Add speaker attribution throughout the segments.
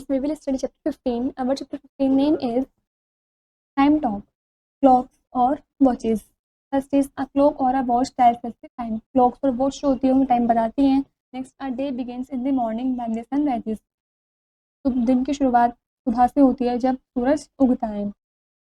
Speaker 1: we will study chapter 15. Our chapter 15 name is time talk, clocks or watches. First is a clock or a watch tells us the time. Clocks और watch जो होती है वो time बताती हैं. Next, a day begins in the morning when the sun rises. तो दिन की शुरुआत सुबह से होती है जब सूरज उगता है.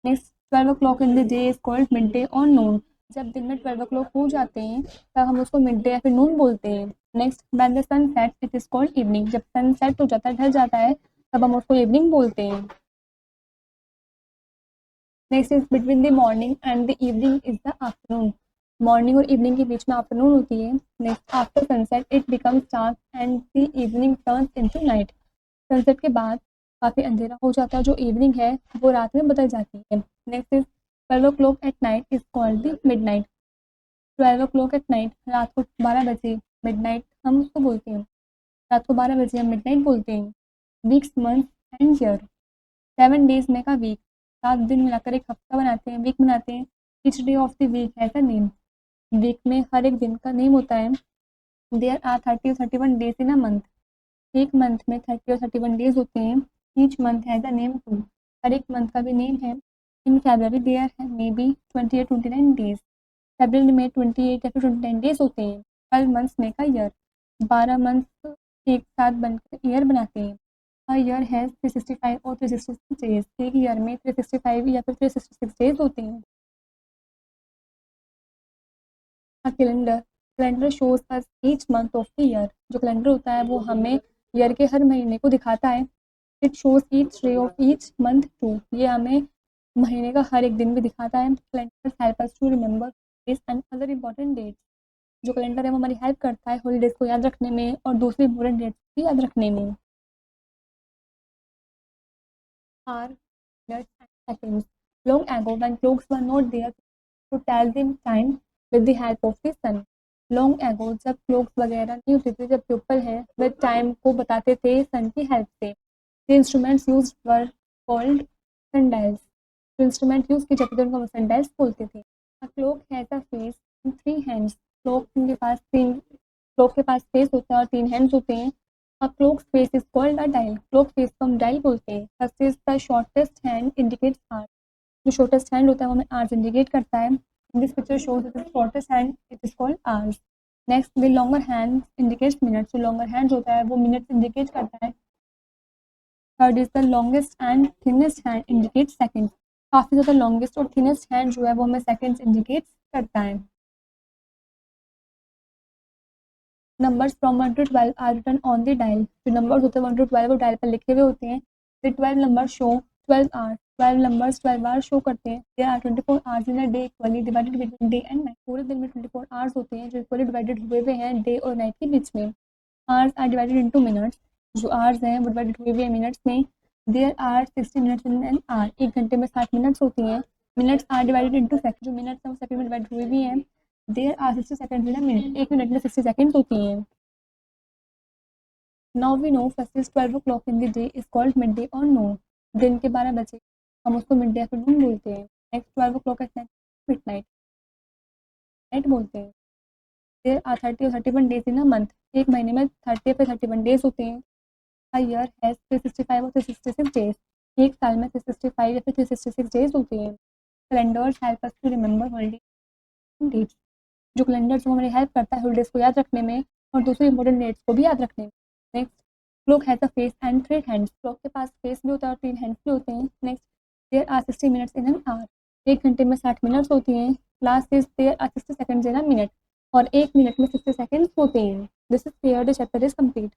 Speaker 1: Next 12 o'clock in the day is called mid day और नून. जब दिन में 12 o'clock हो जाते हैं तब हम उसको मिड डे या फिर नून बोलते हैं. Next when the sun sets it is called evening. जब सन सेट हो जाता है, ढल जाता है, तब हम उसको इवनिंग बोलते हैं. Next is between the morning and the evening is the afternoon. Morning और इवनिंग के बीच में आफ्टरनून होती है. Next after sunset it becomes dark and the evening turns into night. Sunset के बाद काफ़ी अंधेरा हो जाता है, जो इवनिंग है वो रात में बदल जाती है. Next is 12 o'clock at night is called the mid night. 12 o'clock at night, रात को 12 बजे, मिड नाइट हम उसको बोलते हैं. रात को 12 बजे हम मिड नाइट बोलते हैं. Weeks, month and year. 7 days make a week. 7 दिन मिलाकर एक हफ्ता बनाते हैं, वीक बनाते हैं. Each day of the week has a name. Week में हर एक दिन का नेम होता है. There are 30 or 31 days in a month. एक मंथ में 30 और 31 डेज होते हैं. Each month has a name too. हर एक मंथ का भी नेम है. इन फरवरी देयर है मे बी 28 29 डेज. फरवरी में 28 या फिर 29 डेज होते हैं. 12 months make a year. 12 month एक साथ बनकर ईयर बनाते हैं. अ ईयर हैज़ 365 और 366 डेज. एक ईयर में 365 या फिर 366 डेज होते हैं. A calendar. Calendar shows us each month of the year. जो कैलेंडर होता है वो हमें ईयर के हर महीने को दिखाता है. It shows each day of each month too. ये हमें महीने का हर एक दिन भी दिखाता है. Calendar help us to remember days and other important dates. जो कैलेंडर है वो हमारी हेल्प करता है हॉलीडेज को याद रखने में और दूसरी इंपॉर्टेंट डेट्स को याद रखने में. Are, minutes and seconds. Long ago when clocks were not there to tell the time with the help of the sun. Long ago, जब क्लॉक्स वगैरह नहीं होती थी, जब पीपल है वे टाइम को बताते थे सन की हेल्प से. The instruments used were called sundials. जो इंस्ट्रूमेंट यूज़ किए जाते थे उनको हम सनडायल्स बोलते थे. A clock has a face and 3 hands. Clock के पास फेस होता है और 3 हैंड्स होते हैं. A clock face is called a dial. Clock face को हम डायल बोलते हैं. First is the shortest hand indicates hour. जो शॉर्टेस्ट हैंड होता है वो हमें आवर्स इंडिकेट करता है. In this picture shows the shortest hand, it is called hours. Next the longer hand indicates minutes. जो लॉन्गर हैंड होता है वो मिनट्स इंडिकेट करता है. Third is the longest and thinnest hand indicate seconds. काफ़ी ज़्यादा लॉन्गेस्ट और thinnest hand जो है वो हमें सेकंड्स इंडिकेट करता है. Numbers from 1 to 12 are written on the dial. जो नंबर्स होते हैं 1 to 12 वो डायल पर लिखे हुए होते हैं. The 12 number show 12 hours. 12 numbers 12 hours show करते हैं. There are 24 hours in a day equally divided between day and night. पूरे दिन में 24 आवर्स होते हैं जो इक्वली डिवाइडेड हुए हुए हैं डे और नाइट के बीच में. Hours are divided into minutes. जो आवर्स हैं वो डिवाइडेड हुए हुए हैं मिनट्स में. There are 60 minutes in an hour. एक घंटे में 60 मिनट्स होती हैं. Minutes are divided into second. जो मिनट्स हैं वो सेकंड में डिवाइड हुए भी हैं. There are 60 seconds in a minute. एक मिनट में 60 सेकंड्स होती हैं. Now we know first is 12 o'clock in the day is called mid day और नून. दिन के 12 बजे हम उसको मिड डे या फिर नून बोलते हैं. Next 12 o'clock at night mid night, night बोलते हैं. देयर आर 30 और 31 डेज इन अ मंथ. एक महीने में 30 या फिर 31 डेज होते हैं. अ ईयर हैज़ 365 और 366 डेज. एक साल में 365 या फिर 366 डेज होते हैं. Calendars help us to remember holidays dates. जो कैलेंडर जो हमारी हेल्प करता है हॉलीडेज को याद रखने में और दूसरी इंपॉर्टेंट डेट्स को भी याद रखने में. Next clock has a face and 3 hands. Clock के पास फेस भी होता है और 3 हैंड्स भी होते हैं. Next there are 60 minutes in an hour. एक घंटे में 60 मिनट्स होती हैं. Last is there are 60 seconds in a minute. और एक मिनट में 60 सेकंड्स होते हैं. This is where the chapter is complete.